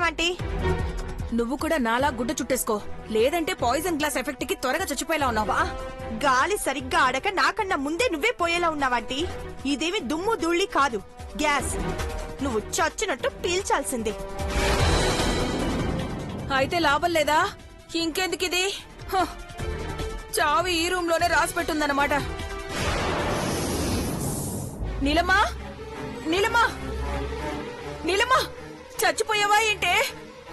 చేస్తున్నావంటీ? నువ్వు కూడా నాలా గుడ్డ చుట్టేసుకో, లేదంటే పాయిజన్ గ్లాస్ ఎఫెక్ట్ కి త్వరగా చచ్చిపోయేలా ఉన్నావా? గాలి సరిగ్గా ఆడక నాకన్నా ముందే నువ్వే పోయేలా ఉన్నావంటీ. ఇదేమి దుమ్ము ధూళి కాదు, గ్యాస్. నువ్వు చచ్చినట్టు పీల్చాల్సిందే. అయితే లాభం లేదా? ఇంకెందుకు ఇది? చావు ఈ రూమ్ లోనే రాసి పెట్టుందన్నమాట. నీలమ్మా, నీలమ్మా, నీలమ్మా, చచ్చిపోయావా ఏంటే?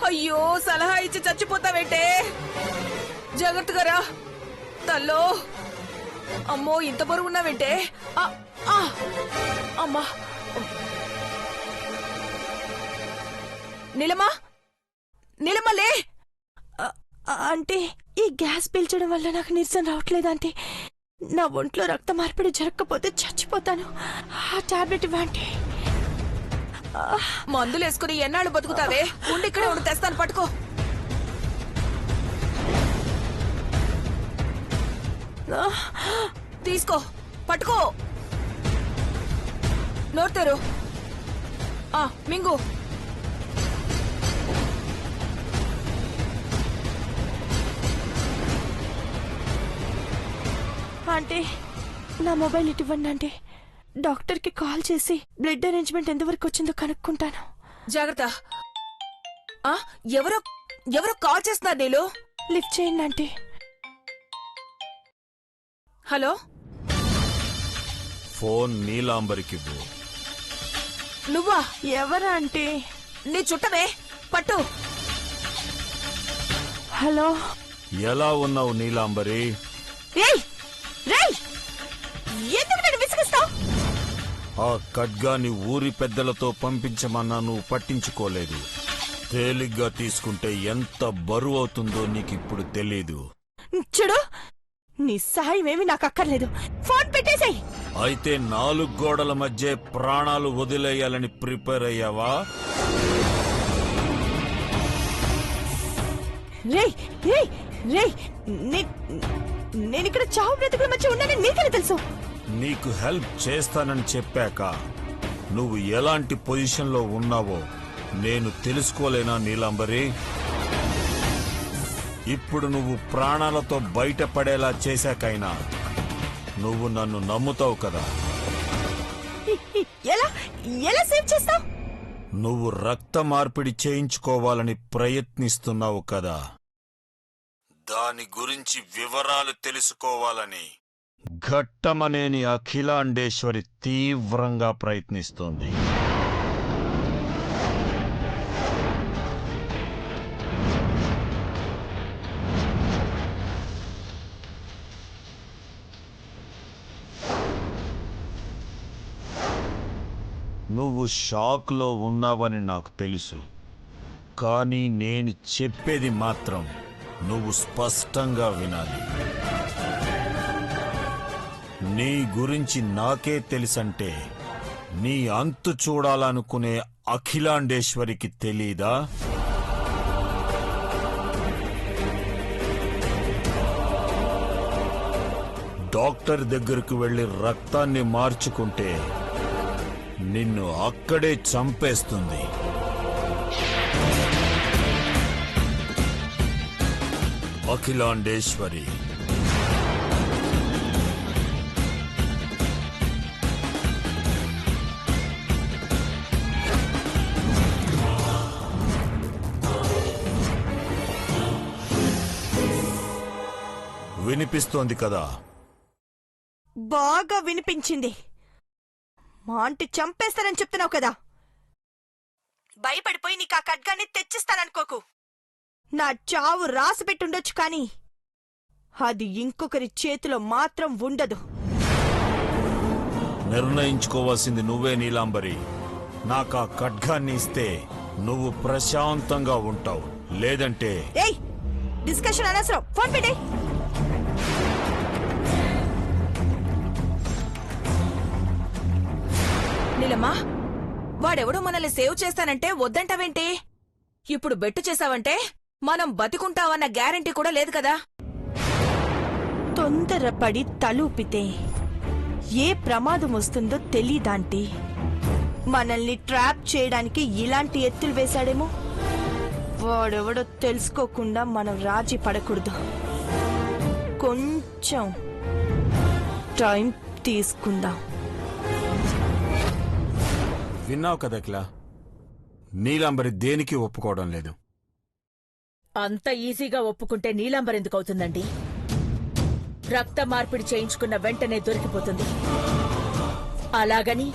అయ్యో, సలహా ఇచ్చి చచ్చిపోతావేంటే? జాగ్రత్తగా రా తల్లో. అమ్మో, ఇంత బరువున్నావేంటే? అమ్మా, నీలమ్మా, నీలమ్మా లే. అంటే ఈ గ్యాస్ పీల్చడం వల్ల నాకు నీరసం రావట్లేదు అంటే. నా ఒంట్లో రక్త మార్పిడి జరగకపోతే చచ్చిపోతాను. ఆ టాబ్లెట్ ఇవ్వండి. మందులు వేసుకుని ఎన్నాళ్ళు బతుకుతావే? ఉండి ఇక్కడే ఉండి తెస్తాను, పట్టుకో. తీసుకో, పట్టుకో. నోర్తేరు. మింగు. అంటే నా మొబైల్ ఇటు ఇవ్వండి అంటే. డాక్టర్ కి కాల్ చేసి బ్లడ్ అరేంజ్మెంట్ ఎంతవరకు వచ్చిందో కనుక్కుంటాను. జాగ్రత్త. ఎవరో ఎవరో కాల్ చేస్తున్నారు. నీళ్ళు లిఫ్ట్ చేయండి అంటే. హలో, ఫోన్ నీలాంబరికి. నువ్వా? ఎవరా అంటే? నీ చుట్టమే, పట్టు. హలో, ఎలా ఉన్నావు నీలాంబరి? ఎందుకు నన్ను విసిగిస్తావు? ఆ ఖడ్గాని ఊరి పెద్దలతో పంపించమన్నా నువ్వు పట్టించుకోలేదు. తేలిగ్గా తీసుకుంటే ఎంత బరువు అవుతుందో నీకిప్పుడు తెలీదు. చూడు, నీ సహాయం ఏమి నాకు అక్కర్లేదు. ఫోన్ పెట్టేసాయి. అయితే 4 గోడల మధ్య ప్రాణాలు వదిలేయాలని ప్రిపేర్ అయ్యావా? రేయ్ రేయ్ రేయ్, నేనిక్కడ చావు బ్రతుకుల మధ్య ఉన్నానని నీకెలా తెలుసు? నీకు హెల్ప్ చేస్తానని చెప్పాక నువ్వు ఎలాంటి పొజిషన్లో ఉన్నావో నేను తెలుసుకోలేనా నీలాంబరి? ఇప్పుడు నువ్వు ప్రాణాలతో బయటపడేలా చేశాకైనా నువ్వు నన్ను నమ్ముతావు కదా? ఎలా ఎలా సేవ్ చేస్తావు? నువ్వు రక్త మార్పిడి చేయించుకోవాలని ప్రయత్నిస్తున్నావు కదా, దాని గురించి వివరాలు తెలుసుకోవాలని ఘట్టమనేని అఖిలాండేశ్వరి తీవ్రంగా ప్రయత్నిస్తోంది. నువ్వు షాక్లో ఉన్నావని నాకు తెలుసు, కానీ నేను చెప్పేది మాత్రం నువ్వు స్పష్టంగా వినాలి. నీ గురించి నాకే తెలుసంటే నీ అంతు చూడాలనుకునే అఖిలాండేశ్వరికి తెలీదా? డాక్టర్ దగ్గరకు వెళ్లి రక్తాన్ని మార్చుకుంటే నిన్ను అక్కడే చంపేస్తుంది. అఖిలాండేశ్వరి, వినిపిస్తోంది కదా? బాగా వినిపించింది. మా ఆంటీ చంపేస్తానని చెప్తున్నావు కదా. భయపడిపోయి నీకు ఆ ఖడ్గాన్ని తెచ్చిస్తాననుకోకు. నా చావు రాసి పెట్టుండొచ్చు, కానీ అది ఇంకొకరి చేతిలో మాత్రం ఉండదు. నిర్ణయించుకోవాల్సింది నువ్వే నీలాంబరి. నాకు ఆ ఖడ్గాన్ని ఇస్తే నువ్వు ప్రశాంతంగా ఉంటావు, లేదంటే... ఏయ్, డిస్కషన్ అనవసరం. ఫోన్ పెట్టే. నీలమ్మా, వాడెవడో మనల్ని సేవ్ చేస్తానంటే వద్దంటావేంటి? ఇప్పుడు బెట్టు చేశావంటే మనం బతికుంటామన్న గ్యారెంటీ కూడా లేదు కదా. తొందరపడి తలూపితే ఏ ప్రమాదం వస్తుందో తెలీదాంటీ. మనల్ని ట్రాప్ చేయడానికి ఇలాంటి ఎత్తులు వేశాడేమో. వాడెవడో తెలుసుకోకుండా మనం రాజీ పడకూడదు. కొంచెం టైం తీసుకుందాం. విన్నావు కదా అఖిల, నీలాంబరి దేనికి ఒప్పుకోవడం లేదు. అంత ఈజీగా ఒప్పుకుంటే నీలాంబర్ ఎందుకు అవుతుందండి? రక్త మార్పిడి చేయించుకున్న వెంటనే దొరికిపోతుంది. అలాగని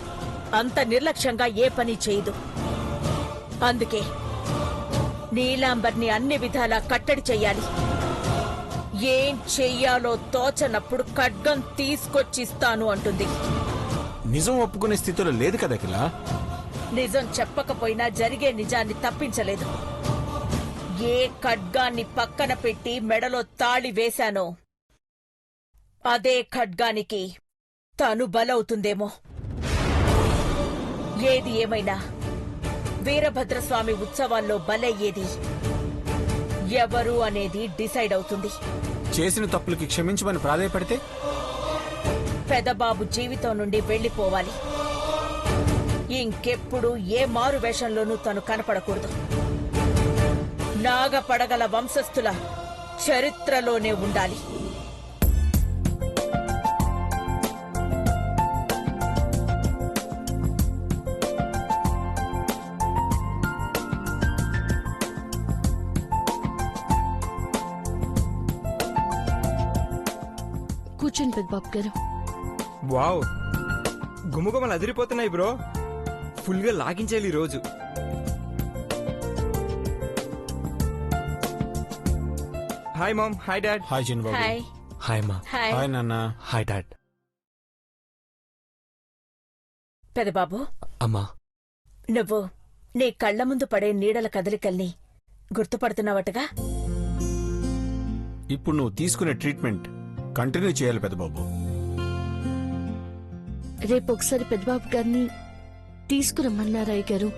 అంత నిర్లక్ష్యంగా ఏ పని చేయదు. అందుకే నీలాంబర్ని అన్ని విధాలా కట్టడి చెయ్యాలి. ఏం చెయ్యాలో తోచనప్పుడు ఖడ్గం తీసుకొచ్చిస్తాను అంటుంది. నిజం ఒప్పుకునే స్థితిలో లేదు కదా అఖిల. నిజం చెప్పకపోయినా జరిగే నిజాన్ని తప్పించలేదు. ఏ ఖడ్గాన్ని పక్కన పెట్టి మెడలో తాళి వేశానో అదే ఖడ్గానికి తను బలవుతుందేమో. ఏది ఏమైనా వీరభద్రస్వామి ఉత్సవాల్లో బలయ్యేది ఎవరు అనేది డిసైడ్ అవుతుంది. చేసిన తప్పులకి క్షమించమని ప్రాధేయపడితే పెదబాబు జీవితం నుండి వెళ్లిపోవాలి. ఇంకెప్పుడు ఏ మారు వేషంలోనూ తను కనపడకూడదు. నాగపడగల వంశస్థుల చరిత్రలోనే ఉండాలి. కూర్చోండి పెద్దబాబు గారు. వావ్, గుమ్మగుమ్మలు అదిరిపోతున్నాయి బ్రో. ఫుల్ గా లాగించాలి ఈ రోజు. Hi mom, hi dad. Hi చిన్నబాబు. హాయ్ హాయ్ మా. హాయ్ హాయ్ నాన్న. Hi dad. పెదబాబు, అమ్మా, నువ్వు నీ కళ్ల ముందు పడే నీడల కదలికల్ని గుర్తుపడుతున్నావటగా? ఇప్పుడు నువ్వు తీసుకునే ట్రీట్మెంట్ కంటిన్యూ చేయాలి పెద్దబాబు. రేపు ఒకసారి పెద్దబాబు గారిని తీసుకురమ్మన్నారయ్య గారు.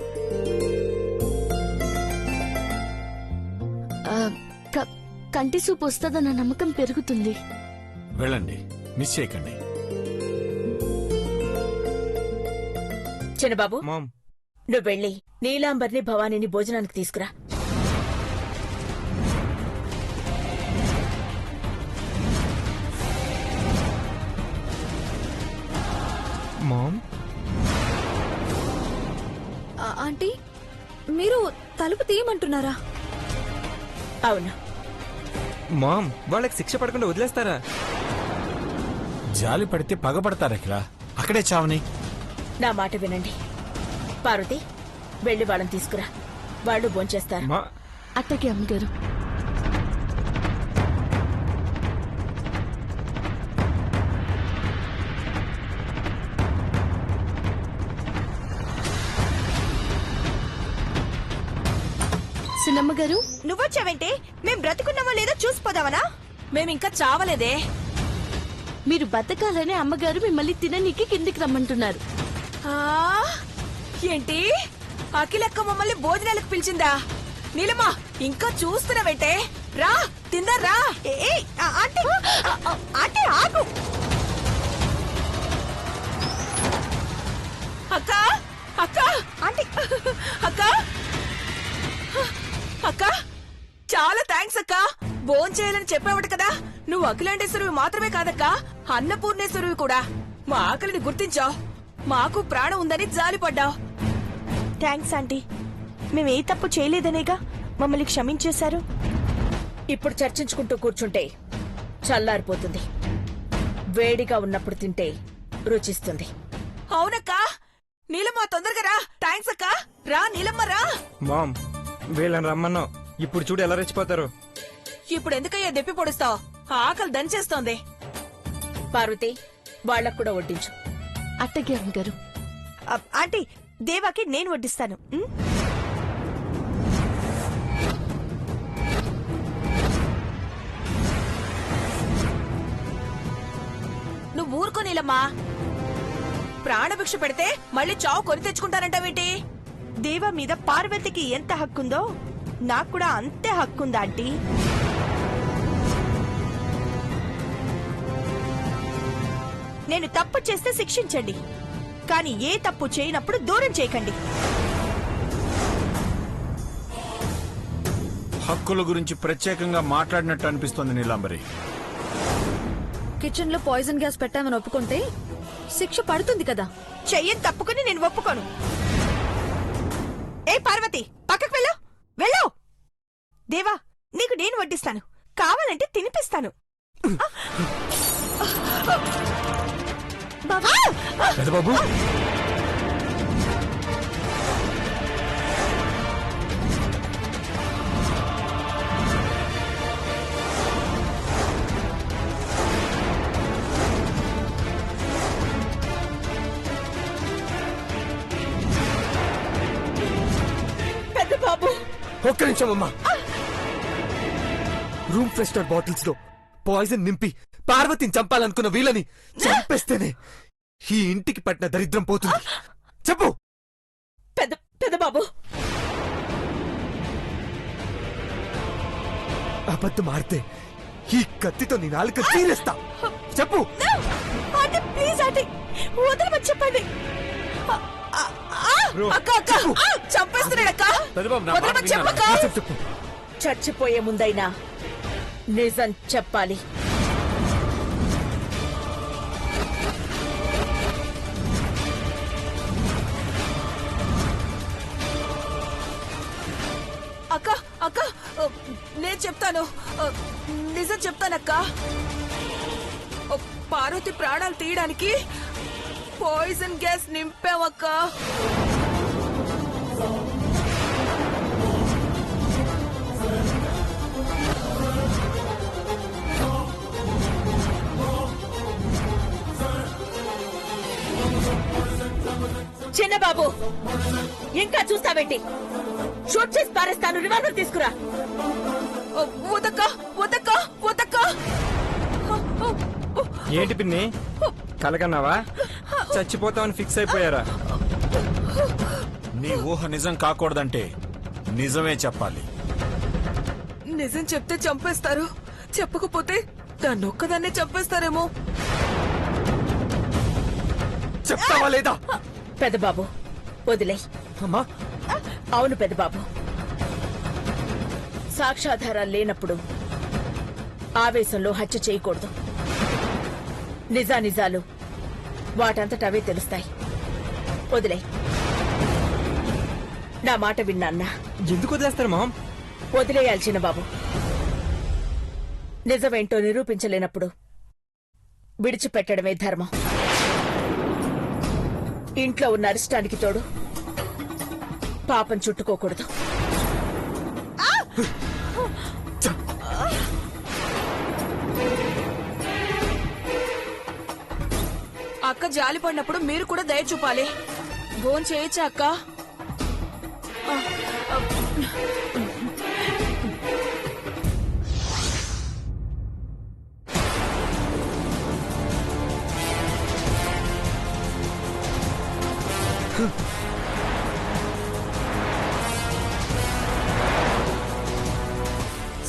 కంటి సూపు వస్తుందన్న నమ్మకం పెరుగుతుంది. వెళ్ళండి, మిస్ చేయకండి. చిన్నబాబు, మామ్. నువ్వు వెళ్ళి నీలాంబర్ని భవానీని భోజనానికి తీసుకురా. మామ్, ఆంటీ, మీరు తలుపు తీయమంటున్నారా? అవును. మామ్, వాళ్ళకి శిక్ష పడకుండా వదిలేస్తారా? జాలి పడితే పగపడతారు అఖిల. అక్కడే చావని. నా మాట వినండి. పార్వతి, వెళ్లి వాళ్ళని తీసుకురా. వాళ్ళు భోంచేస్తారు. మా అట్టకి అమ్మగారు. సినమ్మగారు, నువ్వొచ్చావంటే మేం బ్రతుకున్నామో లేదో చూసిపోదావనా? మేమింకా చావలేదే. మీరు బతకాలని అమ్మగారు మిమ్మల్ని తిననీకి కిందికి రమ్మంటున్నారు. ఆ, ఏంటి అఖిలక్క మమ్మల్ని భోజనాలకు పిలిచిందా? నీలమ్మా, ఇంకా చూస్తున్నావంటే రా, తిందర్రా. అంటే ఆగు. అక్క, అక్క, అంటే అక్క, అక్క, చాలా థ్యాంక్స్ అక్క. భోంచేయాలని చెప్పావట కదా. నువ్వు అఖిలాండేశ్వరివి మాత్రమే కాదక్కా, అన్నపూర్ణేశ్వరివి కూడా. మా ఆకలిని గుర్తించావు. మాకు ప్రాణం ఉందని జాలిపడ్డావు. Thanks aunty. మేము ఏ తప్పు చేయలేదనేగా మమ్మల్ని క్షమించేశారు. ఇప్పుడు చర్చించుకుంటూ కూర్చుంటే చల్లారిపోతుంది. వేడిగా ఉన్నప్పుడు తింటే రుచిస్తుంది. అవునక్కా. నీలమ్మ, తొందరగా రా. థ్యాంక్స్ అక్క. రా నీలమ్మ, రా. మామ్, వీళ్ళని రమ్మన్నావు. ఇప్పుడు చూడు ఎలా రెచ్చిపోతారు. ఇప్పుడు ఎందుకయ్యా దెప్పి పొడుస్తావు? ఆకలి దంచేస్తోంది. పార్వతి, వాళ్ళకు కూడా వడ్డించు. అట్టకి అమ్మగారు. ఆంటీ, దేవాకి నేను వడ్డిస్తాను. నువ్వు ఊరుకో నీలమ్మా. ప్రాణభిక్ష పెడితే మళ్ళీ చావు కొని తెచ్చుకుంటానంటావేంటి? దేవా మీద పార్వతికి ఎంత హక్కుందో నాకు కూడా అంతే హక్కుందా ఆంటీ? నేను తప్పు చేస్తే శిక్షించండి, కానీ ఏ తప్పు చేయనప్పుడు దూరం చేయకండి. హక్కుల గురించి ప్రత్యేకంగా మాట్లాడినట్టు అనిపిస్తోంది నీలాంబరి. కిచెన్ లో పాయిజన్ గ్యాస్ పెట్టామని ఒప్పుకుంటే శిక్ష పడుతుంది కదా. చెయ్యని తప్పుకుని నేను ఒప్పుకోను. ఏ పార్వతి, పక్కకు వెళ్ళు, వెళ్ళు. దేవా, నీకు నేను వడ్డిస్తాను, కావాలంటే తినిపిస్తాను. బాబు పెద్ద బాబు, ఒక్క నిమిషం అమ్మా. రూమ్ ఫ్రెషనర్ బాటిల్స్ లో పాయిజన్ నింపి పార్వతిని చంపాలనుకున్న వీళ్ళని చంపేస్తేనే ఈ ఇంటికి పట్టిన దరిద్రం పోతుంది. చెప్పు. పెద్ద పెద్ద బాబు, అబద్ధం ఆడితే ఈ కత్తితో నీ నాలుక తీరేస్తా. చెప్పు. ఆంటీ ప్లీజ్ ఆంటీ, వదలమని చెప్పండి. అక్క అక్క చంపేస్తున్నాడక్క. పెద్దబాబు, నా మాట వదలమని విన్నారా? చెప్పక్క. చెప్పు చెప్పు. చచ్చిపోయే ముందైనా నిజం చెప్పాలి. అక్క అక్క నేను చెప్తాను, నిజం చెప్తానక్క. పార్వతి ప్రాణాలు తీయడానికి పాయిజన్ గ్యాస్ నింపామక్క. చిన్నబాబు, ఇంకా చూస్తావేంటి? షూట్ చేసి పారేస్తాను. రివాల్వర్ తీసుకురా. వదక్క వదక్క వదక్క. ఏంటి పిన్ని, కలకన్నావా? చచ్చిపోతామని ఫిక్స్ అయిపోయారా? నీ ఊహ నిజం కాకూడదంటే నిజమే చెప్పాలి. నిజం చెప్తే చంపేస్తారు, చెప్పకపోతే దాన్నొక్కదాన్నే చంపేస్తారేమో. చెప్తావా లేదా? పెద్దబాబు వదిలే. అమ్మా, అవును పెద్దబాబు, సాక్ష్యాధారాలు లేనప్పుడు ఆవేశంలో హత్య చేయకూడదు. నిజానిజాలు వాటంతట అవే తెలుస్తాయి. వదిలే. నా మాట విన్నా. ఎందుకు వదిలేస్తారు మామ్? వదిలేయాల్సిన బాబు. నిజమేంటో నిరూపించలేనప్పుడు విడిచిపెట్టడమే ధర్మం. ఇంట్లో ఉన్న అరిష్టానికి తోడు పాపం చుట్టుకోకూడదు. అక్క జాలి పడినప్పుడు మీరు కూడా దయ చూపాలి. ఫోన్ చేయొచ్చా అక్క?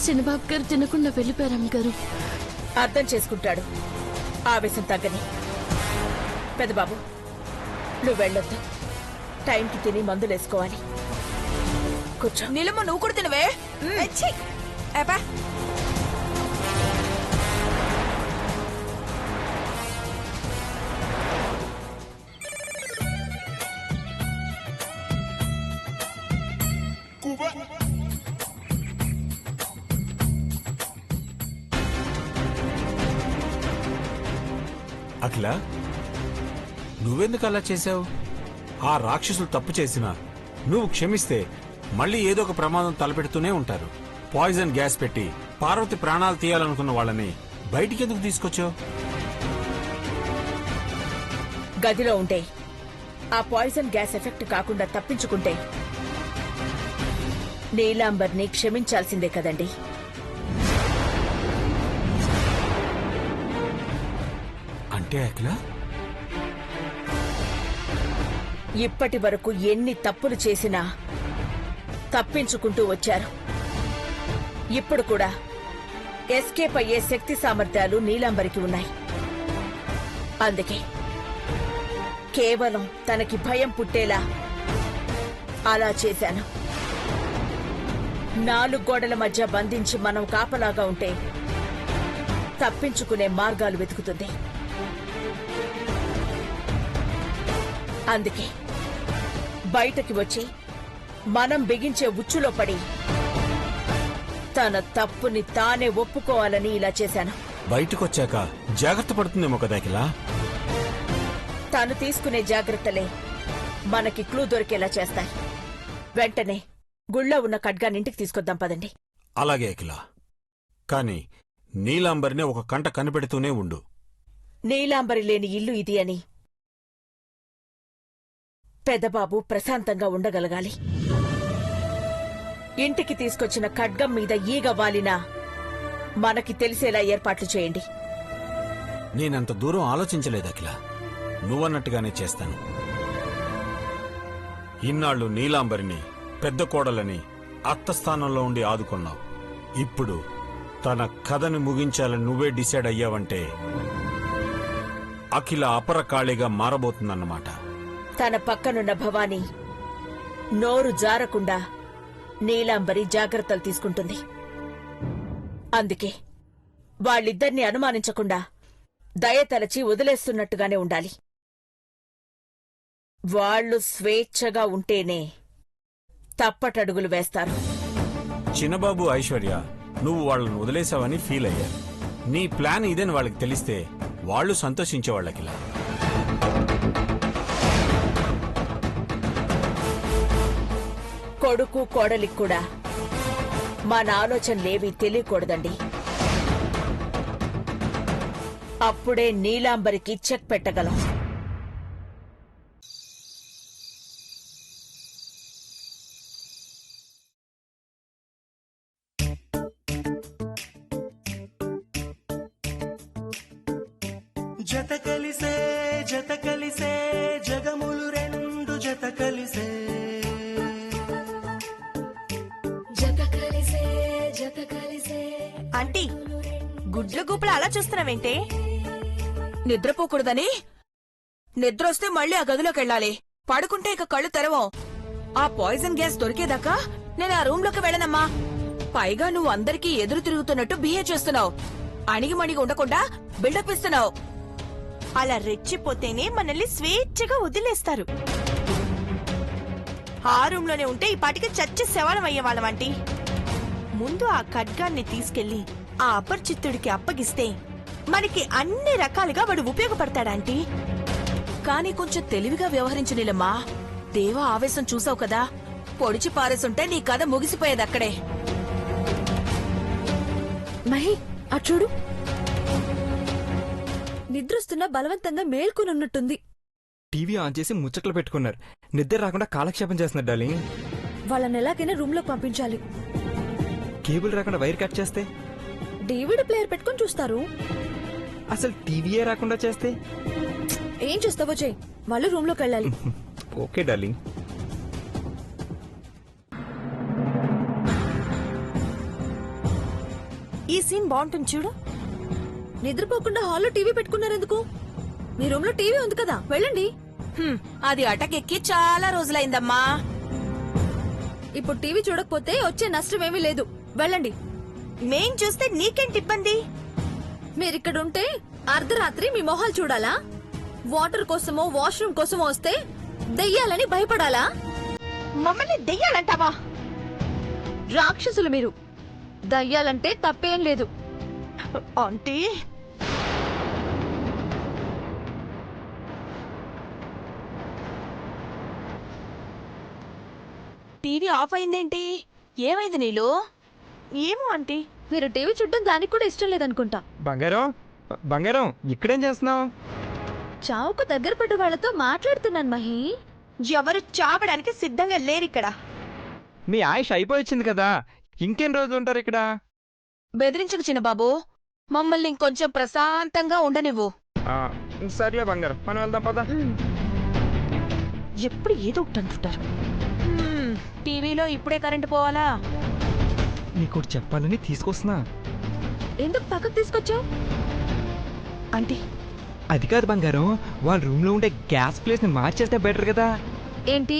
చిన్నబాబు గారు తినకుండా వెళ్ళిపోయారు అమ్మగారు. అర్థం చేసుకుంటాడు, ఆవేశం తగ్గని. పెద్దబాబు, నువ్వు వెళ్ళొద్దు. టైంకి తిని మందులేసుకోవాలి. కూర్చో. నీలమ్మ, నువ్వు కూడా తినవే. అఖిల, నువ్వెందుకు అలా చేశావు? ఆ రాక్షసులు తప్పు చేసినా నువ్వు క్షమిస్తే మళ్ళీ ఏదో ఒక ప్రమాదం తలపెడుతూనే ఉంటారు. పాయిజన్ గ్యాస్ పెట్టి పార్వతి ప్రాణాలు తీయాలనుకున్న వాళ్ళని బయటికి ఎందుకు తీసుకొచ్చావు? గదిలో ఉంటే ఆ పాయిజన్ గ్యాస్ ఎఫెక్ట్ కాకుండా తప్పించుకుంటే నీలాంబర్ని క్షమించాల్సిందే కదండి. అంటే అఖిల, ఇప్పటి వరకు ఎన్ని తప్పులు చేసినా తప్పించుకుంటూ వచ్చారు. ఇప్పుడు కూడా ఎస్కేప్ అయ్యే శక్తి సామర్థ్యాలు నీలాంబరికి ఉన్నాయి. అందుకే కేవలం తనకి భయం పుట్టేలా అలా చేశాను. 4 గోడల మధ్య బంధించి మనం కాపలాగా ఉంటే తప్పించుకునే మార్గాలు వెతుకుతుంది. అందుకే బయటకి వచ్చి మనం బిగించే ఉచ్చులో పడి తన తప్పుని తానే ఒప్పుకోవాలని ఇలా చేశాను. బయటకొచ్చాక జాగ్రత్త పడుతుందేమో కదా అఖిల. తాను తీసుకునే జాగ్రత్తలే మనకి క్లూ దొరికేలా చేస్తాయి. వెంటనే గుళ్ళో ఉన్న ఖడ్గాన్ని ఇంటికి తీసుకొద్దాం పదండి. అలాగే అఖిల, కాని నీలాంబరిని ఒక కంట కనిపెడుతూనే ఉండు. నీలాంబరి లేని ఇల్లు ఇది అని పెదబాబు ప్రశాంతంగా ఉండగలగాలి. ఇంటికి తీసుకొచ్చిన ఖడ్గం మీద ఈగ వాలినా మనకి తెలిసేలా ఏర్పాట్లు చేయండి. నేనంత దూరం ఆలోచించలేదు అఖిల, నువ్వన్నట్టుగానే చేస్తాను. ఇన్నాళ్లు నీలాంబరిని పెద్ద కోడలని అత్తస్థానంలో ఉండి ఆదుకున్నావు. ఇప్పుడు తన కథని ముగించాలని నువ్వే డిసైడ్ అయ్యావంటే అఖిల అపరకాళిగా మారబోతుందన్నమాట. తన పక్కనున్న భవానీ నోరు జారకుండా నీలాంబరి జాగ్రత్తలు తీసుకుంటుంది. అందుకే వాళ్ళిద్దరినీ అనుమానించకుండా దయతలచి వదిలేస్తున్నట్టుగానే ఉండాలి. వాళ్ళు స్వేచ్ఛగా ఉంటేనే తప్పటడుగులు వేస్తారు. చిన్నబాబు, ఐశ్వర్య నువ్వు వాళ్ళను వదిలేసావని ఫీల్ అయ్యారు. నీ ప్లాన్ ఇదని వాళ్ళకి తెలిస్తే వాళ్ళు సంతోషించేవాళ్ళకిలా. కొడుకు కోడలికి కూడా మన ఆలోచనలేవీ తెలియకూడదండి. అప్పుడే నీలాంబరికి చెక్ పెట్టగలం. జత కలిసే జగములు రెండు జత కలిసే ఆంటీ, గుడ్ల గూపలు అలా చూస్తున్నావేంటే? నిద్రపోకూడదని? నిద్రొస్తే మళ్ళీ ఆ గదిలోకెళ్ళాలి. పడుకుంటే ఇక కళ్ళు తెరవం. ఆ పాయిజన్ గ్యాస్ దొరికేదాకా నేను ఆ రూంలోకి వెళ్ళనమ్మా. పైగా నువ్వు అందరికీ ఎదురు తిరుగుతున్నట్టు బిహేవ్ చేస్తున్నావు. అణిగిమణిగి ఉండకుండా బిల్డప్ ఇస్తున్నావు. అలా రెచ్చిపోతేనే మనల్ని స్వేచ్ఛగా వదిలేస్తారు. ఆ రూమ్ లోనే ఉంటే ఈ పాటికి చచ్చి శవాలం అయ్యేవాళ్ళం ఆంటీ. ముందు ఆ ఖడ్గాన్ని తీసుకెళ్లి ఆ అపరిచిత్తుడికి అప్పగిస్తే మనకి అన్ని రకాలుగా వాడు ఉపయోగపడతాడాంటీ. కానీ కొంచెం తెలివిగా వ్యవహరించనిలమ్మా. దేవా ఆవేశం చూసావు కదా, పొడిచి పారేసుంటే నీ కథ ముగిసిపోయేది అక్కడే. మహి అటు చూడు, నిద్రొస్తున్నా బలవంతంగా మేల్కొనున్నట్టుంది. టీవీ ఆన్ చేసి ముచ్చట్లు పెట్టుకున్నారు. నిద్ర రాకుండా కాలక్షేపం చేస్తున్నారు డార్లింగ్. వాళ్ళని ఎలాగైనా రూమ్ లోకి పంపించాలి. కేబుల్ రాకుండా వైర్ కట్ చేస్తే? డివిడి ప్లేయర్ పెట్టుకుని చూస్తారు. అసలు టీవీయే రాకుండా చేస్తే? ఏం చూస్తావో చెయ్యి, వాళ్ళు రూమ్ లోకి వెళ్ళాలి. Okay darling. ఈ సీన్ బాగుంటుంది చూడు. నిద్రపోకుండా హాల్లో టీవీ పెట్టుకున్నారెందుకు? మీ రూమ్ లో టీవీ ఉంది కదా, వెళ్ళండి. అది అటకెక్కి చాలా రోజులైందమ్మా. ఇప్పుడు టీవీ చూడకపోతే వచ్చే నష్టం ఏమీ లేదు, వెళ్ళండి. మేం చూస్తే నీకేంటి ఇబ్బంది? మీరిక్కడుంటే అర్ధరాత్రి మీ మొహాలు చూడాలా? వాటర్ కోసమో వాష్రూమ్ కోసమో వస్తే దెయ్యాలని భయపడాలా? మమ్మల్ని దెయ్యాలంటావా? రాక్షసులు మీరు. దయ్యాలంటే తప్పేం లేదు. ఆంటీ, టీవీ ఆఫ్ అయిందేంటి? ఏమైంది నీళ్ళు? ఏమో ఆంటీ. మీరు టీవీ చూడడం దానికి కూడా ఇష్టం లేదనుకుంటా. బంగారం, బంగారం ఇక్కడేం చేస్తున్నావు? చావుకు దగ్గర పడ్డ వాళ్ళతో మాట్లాడుతున్నాను మహి. ఎవరు చావడానికి సిద్ధంగా లేరిక్కడ. మీ ఆయుష్ అయిపోయింది కదా, ఇంకెన్ని రోజులు ఉంటారు ఇక్కడ? బెదిరించకు చిన్నబాబు, మమ్మల్ని ఇంకొంచెం ప్రశాంతంగా ఉండనివ్వు. సరే బంగారం, మనం వెళ్దాం పద. ఎప్పుడు ఏదో ఒకటి అంటుంటారు. టీవీలో ఇప్పుడే కరెంటు పోవాలా? నీకోటి చెప్పాలని తీసుకొస్తున్నా. ఎందుకు పక్కకు తీసుకొచ్చావు? ఆంటీ, అది కాదు బంగారం, వాళ్ళ రూమ్ లో ఉండే గ్యాస్ ప్లేస్ ని మార్చేస్తే బెటర్ కదా. ఏంటి